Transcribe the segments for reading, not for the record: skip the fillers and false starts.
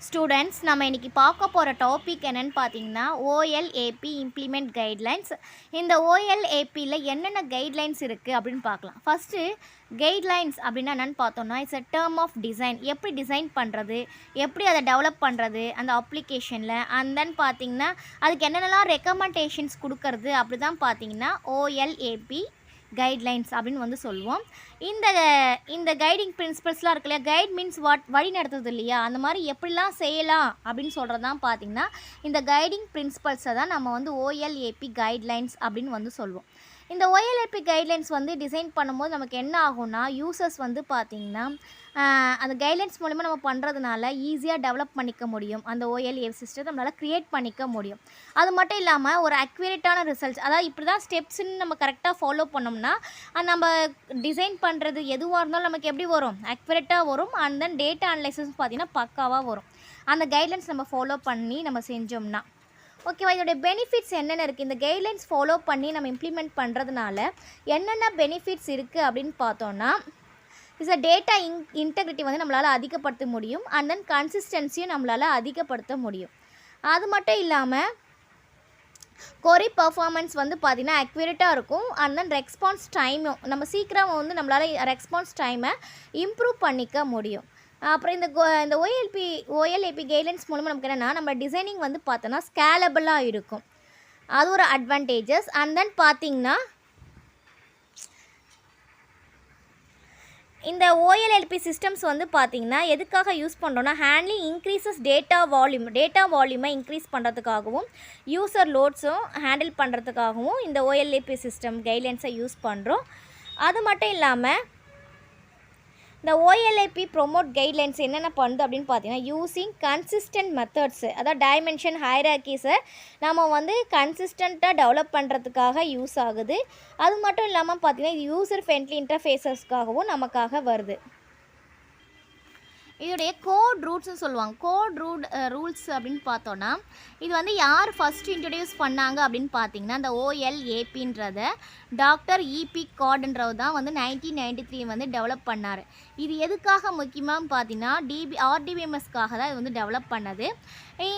Students நம்ம இன்றைக்கி பார்க்க போகிற டாபிக் என்னென்னு பார்த்தீங்கன்னா ஓஎல்ஏபி இம்ப்ளிமெண்ட் கைட்லைன்ஸ். இந்த ஓஎல்ஏபியில் என்னென்ன கைட்லைன்ஸ் இருக்குது அப்படின்னு பார்க்கலாம். ஃபஸ்ட்டு கைட்லைன்ஸ் அப்படின்னா என்னென்னு பார்த்தோம்னா it's a term of design. எப்படி டிசைன் பண்ணுறது, எப்படி அதை டெவலப் பண்ணுறது அந்த அப்ளிகேஷனில், அண்ட் தென் பார்த்தீங்கன்னா அதுக்கு என்னென்னலாம் ரெக்கமெண்டேஷன்ஸ் கொடுக்கறது அப்படி தான் பார்த்தீங்கன்னா ஓஎல்ஏபி கைட்லைன்ஸ் அப்படின்னு வந்து சொல்லுவோம். இந்த இந்த கைடிங் பிரின்சிபல்ஸ்லாம் இருக்கு இல்லையா, கைட் மீன்ஸ் வழி நடத்துறது இல்லையா, அந்த மாதிரி எப்படிலாம் செய்யலாம் அப்படின்னு சொல்கிறது தான் பார்த்திங்கன்னா இந்த கைடிங் பிரின்சிபல்ஸை தான் நம்ம வந்து ஓஎல்ஏபி கைட்லைன்ஸ் அப்படின்னு வந்து சொல்லுவோம். இந்த ஓஎல்ஏபி கைட்லைன்ஸ் வந்து டிசைன் பண்ணும்போது நமக்கு என்ன ஆகும்னா, யூசர்ஸ் வந்து பார்த்திங்கன்னா அந்த கைட்லைன்ஸ் மூலிமா நம்ம பண்ணுறதுனால ஈஸியாக டெவலப் பண்ணிக்க முடியும். அந்த ஓஎல்ஏபி சிஸ்டத்தை நம்மளால் க்ரியேட் பண்ணிக்க முடியும். அது மட்டும் இல்லாமல் ஒரு அக்யூரேட்டான ரிசல்ட்ஸ், அதாவது இப்படி தான் ஸ்டெப்ஸ்ன்னு நம்ம கரெக்டாக ஃபாலோ பண்ணோம்னா நம்ம டிசைன் பண்ணுறது எதுவாக இருந்தாலும் நமக்கு எப்படி வரும், அக்யூரேட்டாக வரும். அண்ட் தென் டேட்டா அனலைசிஸ் பார்த்திங்கன்னா பக்காவாக வரும் அந்த கைட்லைன்ஸ் நம்ம ஃபாலோ பண்ணி நம்ம செஞ்சோம்னா. ஓகேவா, இதோடைய பெனிஃபிட்ஸ் என்னென்ன இருக்குது, இந்த கைட்லைன்ஸ் ஃபாலோ பண்ணி நம்ம இம்ப்ளிமெண்ட் பண்ணுறதுனால என்னென்ன பெனிஃபிட்ஸ் இருக்குது அப்படின்னு பார்த்தோன்னா, இட்ஸ் அ டேட்டா இன்டெகிரிட்டி வந்து நம்மளால் அதிகப்படுத்த முடியும். அண்ட் தென் கன்சிஸ்டன்சியும் நம்மளால் அதிகப்படுத்த முடியும். அது மட்டும் இல்லாமல் கொரி பர்ஃபார்மன்ஸ் வந்து பார்த்திங்கன்னா அக்யூரேட்டாக இருக்கும். அண்ட் தென் ரெஸ்பான்ஸ் டைமும் நம்ம சீக்கிரம் வந்து நம்மளால் ரெஸ்பான்ஸ் டைமை இம்ப்ரூவ் பண்ணிக்க முடியும். அப்புறம் இந்த ஓஎல்ஏபி கைட்லைன்ஸ் மூலமாக நமக்கு என்னென்னா, நம்ம டிசைனிங் வந்து பார்த்தோன்னா ஸ்கேலபிளாக இருக்கும். அது ஒரு அட்வான்டேஜஸ். அண்ட் தென் பார்த்திங்கன்னா இந்த ஓஎல்எல்பி சிஸ்டம்ஸ் வந்து பார்த்திங்கன்னா எதுக்காக யூஸ் பண்ணுறோன்னா, ஹேண்ட்லிங் இன்க்ரீசஸ் டேட்டா வால்யூமை இன்க்ரீஸ் பண்ணுறதுக்காகவும் யூசர் லோட்ஸும் ஹேண்டில் பண்ணுறதுக்காகவும் இந்த ஓஎல்ஏபி சிஸ்டம் கைட்லைன்ஸை யூஸ் பண்ணுறோம். அது மட்டும் இல்லாமல் இந்த ஓஎல்ஏபி ப்ரொமோட் கைட்லைன்ஸ் என்னென்ன பண்ணுது அப்படின்னு பார்த்தீங்கன்னா, யூஸிங் கன்சிஸ்டன்ட் மெத்தட்ஸு, அதாவது டைமென்ஷன் ஹைரார்க்கீஸை நம்ம வந்து கன்சிஸ்டண்ட்டாக டெவலப் பண்ணுறதுக்காக யூஸ் ஆகுது. அது மட்டும் இல்லாமல் பார்த்திங்கன்னா யூசர் ஃப்ரெண்ட்லி இன்டர்ஃபேஸஸ்க்காகவும் நமக்காக வருது. இதோடைய கோட் ரூட்ஸ்னு சொல்லுவாங்க. கோட் ரூல்ஸ் அப்படின்னு பார்த்தோன்னா, இது வந்து யார் ஃபஸ்ட்டு இன்ட்ரடியூஸ் பண்ணாங்க அப்படின்னு பார்த்தீங்கன்னா, இந்த ஓஎல்ஏபின்றத டாக்டர் இபி கார்டுன்றவர் தான் வந்து 1993 வந்து டெவலப் பண்ணார். இது எதுக்காக முக்கியமாக பார்த்தீங்கன்னா ஆர்டிபிஎம்எஸ்க்காக தான் இது வந்து டெவலப் பண்ணது.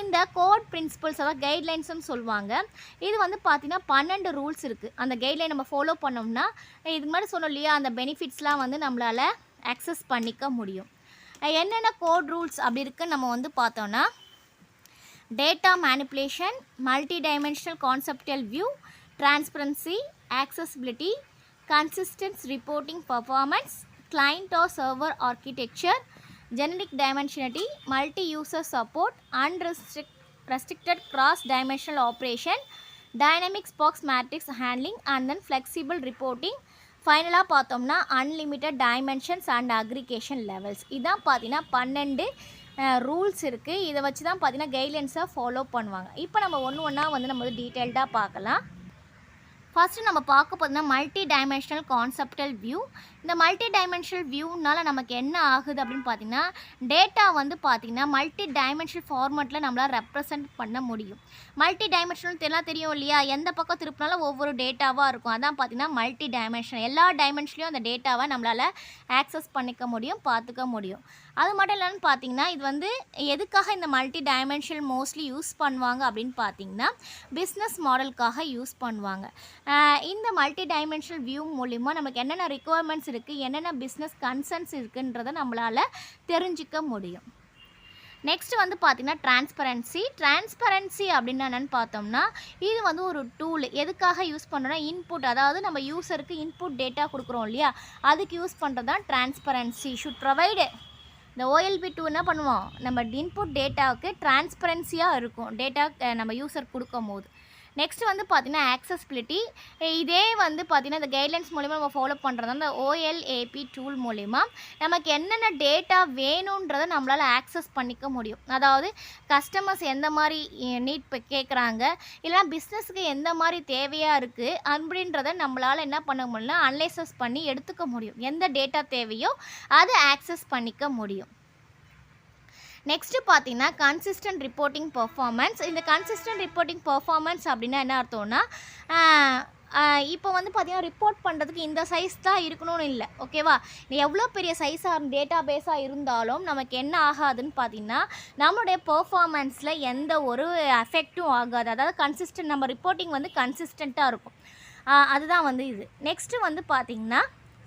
இந்த கோட் பிரின்சிபல்ஸ் அதாவது கைட்லைன்ஸ்னு சொல்லுவாங்க. இது வந்து பார்த்திங்கன்னா 12 ரூல்ஸ் இருக்குது. அந்த கைட்லைன் நம்ம ஃபாலோ பண்ணோம்னா இதுக்கு மாதிரி சொன்னோம் இல்லையா, அந்த பெனிஃபிட்ஸ்லாம் வந்து நம்மளால் அக்சஸ் பண்ணிக்க முடியும். என்னென்ன கோட் ரூல்ஸ் அப்படி இருக்குன்னு நம்ம வந்து பார்த்தோன்னா, data manipulation, multi dimensional conceptual view, transparency, accessibility, consistency reporting performance, client or server architecture, generic dimensionality, multi user support, unrestricted cross dimensional operation, dynamic sparse matrix handling, and then flexible reporting. ஃபைனலாக பார்த்தோம்னா unlimited dimensions and aggregation levels. இதான் பார்த்தீங்கன்னா 12 rules இருக்குது. இதை வச்சு தான் பார்த்தீங்கன்னா கைட்லைன்ஸை follow பண்ணுவாங்க. இப்போ நம்ம ஒன்று ஒன்றா வந்து நம்ம வந்து டீட்டெயில்டாக பார்க்கலாம். ஃபஸ்ட்டு நம்ம பார்க்க போதுன்னா மல்டி டைமென்ஷனல் கான்செப்டல் வியூ. இந்த மல்டி டைமென்ஷனல் வியூனால் நமக்கு என்ன ஆகுது அப்படின்னு பார்த்திங்கன்னா, டேட்டா வந்து பார்த்திங்கன்னா மல்டி டைமென்ஷனல் ஃபார்மேட்டில் நம்மளால் ரெப்ரசன்ட் பண்ண முடியும். மல்டி டைமென்ஷனல் தெரியும் இல்லையா, எந்த பக்கம் திருப்பினாலும் ஒவ்வொரு டேட்டாவாக இருக்கும். அதான் பார்த்திங்கன்னா மல்டி டைமென்ஷனல். எல்லா டைமென்ஷன்லையும் அந்த டேட்டாவை நம்மளால் ஆக்சஸ் பண்ணிக்க முடியும், பார்த்துக்க முடியும். அது மட்டும் இல்லைன்னு பார்த்திங்கன்னா, இது வந்து எதுக்காக இந்த மல்டி டைமென்ஷனல் மோஸ்ட்லி யூஸ் பண்ணுவாங்க அப்படின்னு பார்த்திங்கன்னா, பிஸ்னஸ் மாடலுக்காக யூஸ் பண்ணுவாங்க. இந்த மல்டி டைமென்ஷனல் வியூ மூலிமா நமக்கு என்னென்ன ரிக்குவயர்மெண்ட்ஸ் இருக்குது, என்னென்ன பிஸ்னஸ் கன்சர்ன்ஸ் இருக்குன்றதை நம்மளால் தெரிஞ்சிக்க முடியும். நெக்ஸ்ட் வந்து பார்த்திங்கன்னா டிரான்ஸ்பரன்சி அப்படின்னா என்னென்னு பார்த்தோம்னா, இது வந்து ஒரு டூல். எதுக்காக யூஸ் பண்ணுறோன்னா, இன்புட், அதாவது நம்ம யூஸருக்கு இன்புட் டேட்டா கொடுக்குறோம் இல்லையா, அதுக்கு யூஸ் பண்ணுறது தான் டிரான்ஸ்பரன்சி. ஷுட் ப்ரொவைடு இந்த ஓஎல்பி 2 என்ன பண்ணுவோம், நம்ம இன்புட் டேட்டாவுக்கு டிரான்ஸ்பரன்சியாக இருக்கும் டேட்டா நம்ம யூஸர் கொடுக்கும் போது. நெக்ஸ்ட் வந்து பார்த்திங்கன்னா ஆக்சசிபிலிட்டி. இதே வந்து பார்த்திங்கன்னா இந்த கைட்லைன்ஸ் மூலிமா நம்ம ஃபாலோ பண்ணுறது அந்த ஓஎல்ஏபி டூல் மூலிமா நமக்கு என்னென்ன டேட்டா வேணுன்றதை நம்மளால் ஆக்சஸ் பண்ணிக்க முடியும். அதாவது கஸ்டமர்ஸ் எந்த மாதிரி நீட் கேட்குறாங்க, இல்லைனா பிஸ்னஸுக்கு எந்த மாதிரி தேவையாக இருக்குது அப்படின்றத நம்மளால் என்ன பண்ண முடியும்னா அனலைசஸ் பண்ணி எடுத்துக்க முடியும். எந்த டேட்டா தேவையோ அதை ஆக்சஸ் பண்ணிக்க முடியும். நெக்ஸ்ட்டு பார்த்தீங்கன்னா கன்சிஸ்டன்ட் ரிப்போர்ட்டிங் பர்ஃபார்மன்ஸ். இந்த கன்சிஸ்டன்ட் ரிப்போர்ட்டிங் பர்ஃபார்மன்ஸ் அப்படின்னா என்ன அர்த்தம்னா, இப்போ வந்து பார்த்திங்கன்னா ரிப்போர்ட் பண்ணுறதுக்கு இந்த சைஸ் தான் இருக்கணும்னு இல்லை, ஓகேவா? எவ்வளோ பெரிய சைஸாக டேட்டா பேஸாக இருந்தாலும் நமக்கு என்ன ஆகாதுன்னு பார்த்திங்கன்னா நம்மளுடைய பெர்ஃபார்மன்ஸில் எந்த ஒரு எஃபெக்ட்டும் ஆகாது. அதாவது கன்சிஸ்டன்ட், நம்ம ரிப்போர்ட்டிங் வந்து கன்சிஸ்டண்ட்டாக இருக்கும். அதுதான் வந்து இது. நெக்ஸ்ட்டு வந்து பார்த்திங்கன்னா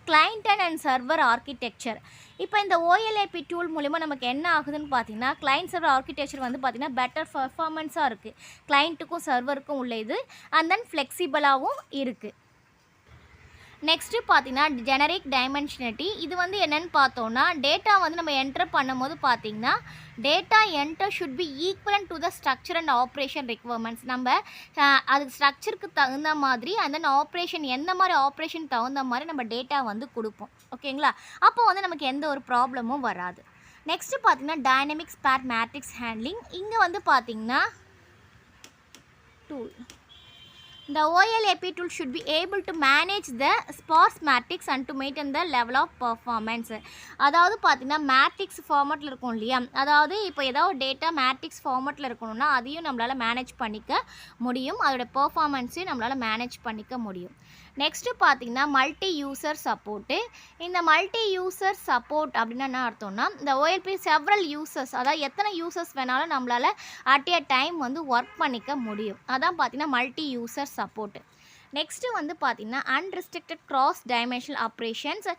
கிளைண்ட் அண்ட் சர்வர் ஆர்கிடெக்சர். இப்போ இந்த OLAP டூல் மூலிமா நமக்கு என்ன ஆகுதுன்னு பார்த்தீங்கன்னா கிளைண்ட் சர்வர் ஆர்கிடெக்சர் வந்து பார்த்திங்கன்னா பெட்டர் பர்ஃபார்மன்ஸாக இருக்குது, கிளைண்ட்டுக்கும் சர்வருக்கும் உள்ள இது, அண்ட் தென் ஃப்ளெக்சிபிளாகவும் இருக்குது. நெக்ஸ்ட்டு பார்த்தீங்கன்னா ஜெனரிக் டைமென்ஷனிட்டி. இது வந்து என்னென்னு பார்த்தோன்னா டேட்டா வந்து நம்ம என்டர் பண்ணும்போது பார்த்திங்கன்னா data enter should be equivalent to the structure and operation requirements. நம்ம அதுக்கு ஸ்ட்ரக்சருக்கு தகுந்த மாதிரி அண்ட் தென் ஆப்ரேஷன் எந்த மாதிரி ஆப்ரேஷன் தகுந்த மாதிரி நம்ம டேட்டா வந்து கொடுப்போம், ஓகேங்களா? அப்போ வந்து நமக்கு எந்த ஒரு ப்ராப்ளமும் வராது. நெக்ஸ்ட்டு பார்த்திங்கன்னா டைனமிக் ஸ்பேர் மேட்ரிக்ஸ் ஹேண்ட்லிங். இங்கே வந்து பார்த்திங்கன்னா tool the OLAP tool should be able to manage the sparse matrix and to maintain the level of performance. அதாவது பார்த்தீங்கன்னா மேட்ரிக்ஸ் ஃபார்மேட்டில் இருக்கும் இல்லையா, அதாவது இப்போ ஏதாவது டேட்டா மேட்ரிக்ஸ் ஃபார்மேட்டில் இருக்கணும்னா அதையும் நம்மளால் மேனேஜ் பண்ணிக்க முடியும், அதோட பெர்ஃபார்மன்ஸையும் நம்மளால் மேனேஜ் பண்ணிக்க முடியும். நெக்ஸ்ட்டு பார்த்தீங்கன்னா மல்டி யூசர் சப்போர்ட்டு. இந்த மல்டி யூசர் சப்போர்ட் அப்படின்னா என்ன அர்த்தம்னா இந்த OLAP செவரல் யூசர்ஸ், அதாவது எத்தனை யூசர்ஸ் வேணாலும் நம்மளால் அட் எ டைம் வந்து ஒர்க் பண்ணிக்க முடியும். அதான் பார்த்தீங்கன்னா மல்டி யூசர் சப்போர்ட்டு. நெக்ஸ்ட்டு வந்து பார்த்திங்கன்னா அன்ரெஸ்ட்ரிக்டட் கிராஸ் டைமென்ஷனல் ஆப்ரேஷன்ஸ்.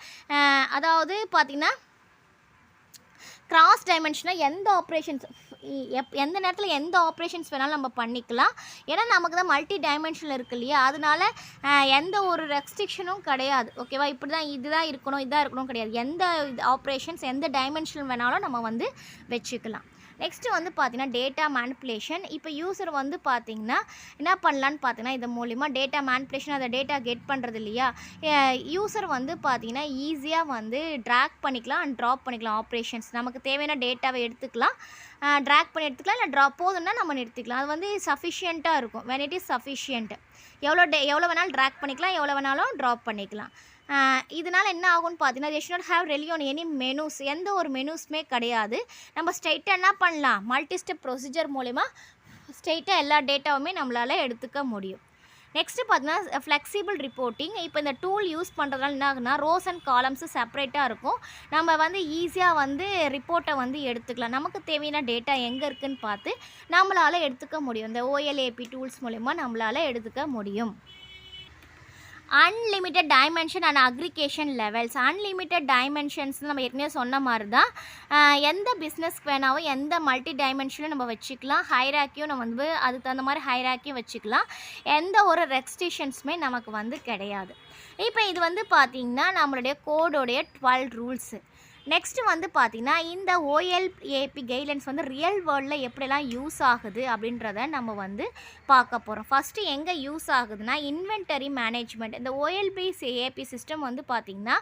அதாவது பார்த்திங்கன்னா கிராஸ் டைமென்ஷனாக எந்த ஆப்ரேஷன்ஸ் எந்த நேரத்தில் எந்த ஆப்ரேஷன்ஸ் வேணாலும் நம்ம பண்ணிக்கலாம். ஏன்னா நமக்கு தான் மல்டி டைமென்ஷனில் இருக்குது இல்லையா, அதனால எந்த ஒரு ரெஸ்ட்ரிக்ஷனும் கிடையாது, ஓகேவா? இப்படி தான் இதுதான் இருக்கணும் இதாக இருக்கணும் கிடையாது. எந்த ஆப்ரேஷன்ஸ் எந்த டைமென்ஷன் வேணாலும் நம்ம வந்து வச்சுக்கலாம். நெக்ஸ்ட்டு வந்து பார்த்திங்கன்னா டேட்டா மேனிப்புலேஷன். இப்போ யூசர் வந்து பார்த்திங்கன்னா என்ன பண்ணலான்னு பார்த்தீங்கன்னா இது மூலிமா டேட்டா மேனிப்புலேஷன், அதை டேட்டா கெட் பண்ணுறது இல்லையா, யூசர் வந்து பார்த்திங்கன்னா ஈஸியாக வந்து ட்ராக் பண்ணிக்கலாம் அண்ட் ட்ராப் பண்ணிக்கலாம் ஆப்ரேஷன்ஸ். நமக்கு தேவையான டேட்டாவை எடுத்துக்கலாம், ட்ராக் பண்ணி எடுத்துக்கலாம், இல்லை ட்ராப் போதுன்னா நம்ம நிறுத்திக்கலாம். அது வந்து சஃபிஷியண்ட்டாக இருக்கும். when it is sufficient, எவ்வளோ வேணாலும் ட்ராக் பண்ணிக்கலாம், எவ்வளோ வேணாலும் ட்ராப் பண்ணிக்கலாம். இதனால் என்ன ஆகும்னு பார்த்தீங்கன்னா they should not have rely on any menus. எந்த ஒரு மெனுஸுமே கிடையாது. நம்ம ஸ்ட்ரைட்டாக என்ன பண்ணலாம், மல்டி ஸ்டெப் ப்ரொசீஜர் மூலிமா ஸ்ட்ரைட்டாக எல்லா டேட்டாவுமே நம்மளால் எடுத்துக்க முடியும். நெக்ஸ்ட்டு பார்த்தீங்கன்னா ஃப்ளெக்சிபிள் ரிப்போர்ட்டிங். இப்போ இந்த டூல் யூஸ் பண்ணுறதுனால என்ன ஆகுனா ரோஸ் அண்ட் காலம்ஸு செப்பரேட்டாக இருக்கும். நம்ம வந்து ஈஸியாக வந்து ரிப்போர்ட்டை வந்து எடுத்துக்கலாம். நமக்கு தேவையான டேட்டா எங்கே இருக்குதுன்னு பார்த்து நம்மளால் எடுத்துக்க முடியும். இந்த OLAP டூல்ஸ் மூலிமா நம்மளால் எடுத்துக்க முடியும். Unlimited dimension and aggregation levels. Unlimited dimensions நம்ம ஏற்கனவே சொன்ன மாதிரி தான் எந்த பிஸ்னஸ்க்கு வேணாலும் எந்த மல்டி டைமென்ஷனும் நம்ம வச்சுக்கலாம். ஹைராக்கியும் நம்ம வந்து அதுக்கு தகுந்த மாதிரி ஹைராக்கியும் வச்சுக்கலாம். எந்த ஒரு ரெஸ்ட்ரிக்ஷன்ஸுமே நமக்கு வந்து கிடையாது. இப்போ இது வந்து பார்த்திங்கன்னா நம்மளுடைய கோடோடைய 12 ரூல்ஸு. நெக்ஸ்ட்டு வந்து பார்த்திங்கன்னா இந்த OLAP கைட்லைன்ஸ் வந்து ரியல் வேர்ல்டில் எப்படிலாம் யூஸ் ஆகுது அப்படின்றத நம்ம வந்து பார்க்க போகிறோம். ஃபஸ்ட்டு எங்கே யூஸ் ஆகுதுன்னா இன்வென்டரி மேனேஜ்மெண்ட். இந்த OLAP சிஸ்டம் வந்து பார்த்திங்கன்னா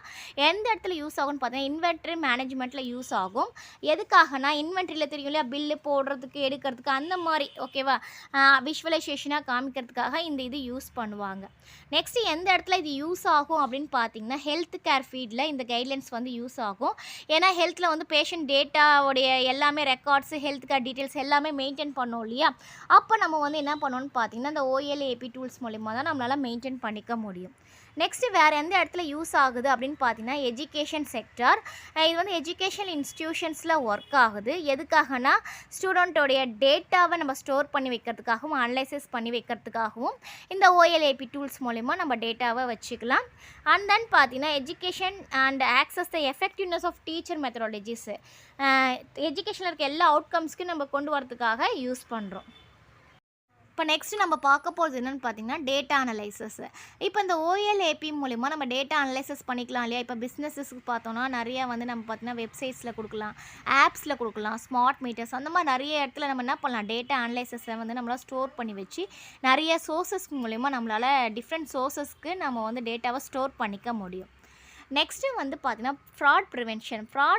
எந்த இடத்துல யூஸ் ஆகும்னு பார்த்தீங்கன்னா இன்வென்டரி மேனேஜ்மெண்ட்டில் யூஸ் ஆகும். எதுக்காகனா இன்வென்ட்ரியில் தெரியும் இல்லையா, பில்லு போடுறதுக்கு எடுக்கிறதுக்கு அந்த மாதிரி, ஓகேவா, விஷுவலைசேஷனாக காமிக்கிறதுக்காக இந்த இது யூஸ் பண்ணுவாங்க. நெக்ஸ்ட்டு எந்த இடத்துல இது யூஸ் ஆகும் அப்படின்னு பார்த்திங்கன்னா ஹெல்த் கேர் ஃபீல்டில் இந்த கைட்லைன்ஸ் வந்து யூஸ் ஆகும். ஏன்னா ஹெல்த்தில் வந்து பேஷண்ட் டேட்டாவுடைய எல்லாமே ரெக்கார்ட்ஸு ஹெல்த் கேர் டீட்டெயில்ஸ் எல்லாமே மெயின்டைன் பண்ணோம் இல்லையா, அப்போ நம்ம வந்து என்ன பண்ணோன்னு பார்த்தீங்கன்னா இந்த OLAP டூல்ஸ் மூலிமா தான் நம்மளால் மெயின்டைன் பண்ணிக்க முடியும். நெக்ஸ்ட்டு வேறு எந்த இடத்துல யூஸ் ஆகுது அப்படின்னு பார்த்தீங்கன்னா எஜுகேஷன் செக்டார். இது வந்து எஜுகேஷன் இன்ஸ்டிடியூஷன்ஸில் ஒர்க் ஆகுது. எதுக்காகனா ஸ்டூடெண்ட்டோடைய டேட்டாவை நம்ம ஸ்டோர் பண்ணி வைக்கிறதுக்காகவும் அனலைசிஸ் பண்ணி வைக்கிறதுக்காகவும் இந்த OLAP டூல்ஸ் மூலிமா நம்ம டேட்டாவை வச்சுக்கலாம். அண்ட் தென் பார்த்தீங்கன்னா education and access the effectiveness of teacher methodologies. எஜுகேஷனில் இருக்க எல்லா அவுட்கம்ஸ்க்கும் நம்ம கொண்டு வரதுக்காக யூஸ் பண்ணுறோம். இப்போ நெக்ஸ்ட்டு நம்ம பார்க்க போகிறது என்னென்னு பார்த்தீங்கன்னா டேட்டா அனலைசஸ். இப்போ இந்த OLAP மூலிமா நம்ம டேட்டா அனலைசஸ் பண்ணிக்கலாம் இல்லையா. இப்போ பிஸ்னஸஸ்க்கு பார்த்தோன்னா நிறையா வந்து நம்ம பார்த்தீங்கன்னா வெப்சைட்ஸில் கொடுக்கலாம், ஆப்ஸில் கொடுக்கலாம், ஸ்மார்ட் மீட்டர்ஸ், அந்த மாதிரி நிறைய இடத்துல நம்ம என்ன பண்ணலாம் டேட்டா அனலைசஸை வந்து நம்மளால் ஸ்டோர் பண்ணி வச்சு நிறைய சோர்சஸ் மூலிமா நம்மளால் டிஃப்ரெண்ட் சோர்சஸ்க்கு நம்ம வந்து டேட்டாவை ஸ்டோர் பண்ணிக்க முடியும். நெக்ஸ்ட்டு வந்து பார்த்தீங்கன்னா ஃப்ராட்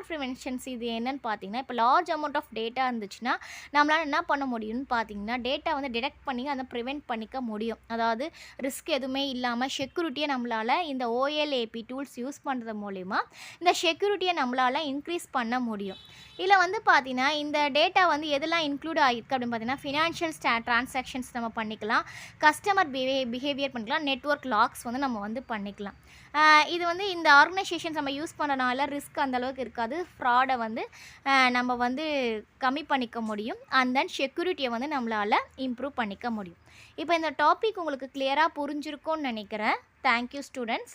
ப்ரிவென்ஷன்ஸ் இது என்னன்னு பார்த்தீங்கன்னா, இப்போ லார்ஜ் அமௌண்ட் ஆஃப் டேட்டா இருந்துச்சுன்னா, நம்மளால என்ன பண்ண முடியும்னு பார்த்தீங்கன்னா, டேட்டா வந்து டிடெக்ட் பண்ணி அதை ப்ரிவென்ட் பண்ணிக்க முடியும். அதாவது ரிஸ்க் எதுவுமே இல்லாம செக்யூரிட்டிய நம்மளால இந்த OLAP டூல்ஸ் யூஸ் பண்றது மூலியமா, இந்த செக்யூரிட்டிய நம்மளால இன்க்ரீஸ் பண்ண முடியும். இதில வந்து பார்த்தீங்கன்னா, இந்த டேட்டா வந்து எதெல்லாம் இன்க்ளூட் ஆகிருக்கு அப்படின்னு பார்த்தீங்கன்னா, ஃபினான்ஷியல் ட்ரான்சாக்ஷன்ஸ் நம்ம பண்ணிக்கலாம். கஸ்டமர் பிஹேவியர் பண்ணிக்கலாம். நெட்வொர்க் லாக்ஸ் வந்து நம்ம வந்து பண்ணிக்கலாம். இது வந்து இந்த ஆர்கனைசேஷன்ஸ் நம்ம யூஸ் பண்ணனால ரிஸ்க் அந்த அளவுக்கு இருக்காது. ஃப்ராட வந்து நம்ம வந்து கம்மி பண்ணிக்க முடியும். அண்ட் தென் செக்யூரிட்டிய வந்து நம்மளால இம்ப்ரூவ் பண்ணிக்க முடியும். இப்போ இந்த டாபிக் உங்களுக்கு கிளியரா புரிஞ்சிருக்கும்னு நினைக்கிறேன். Thank you students.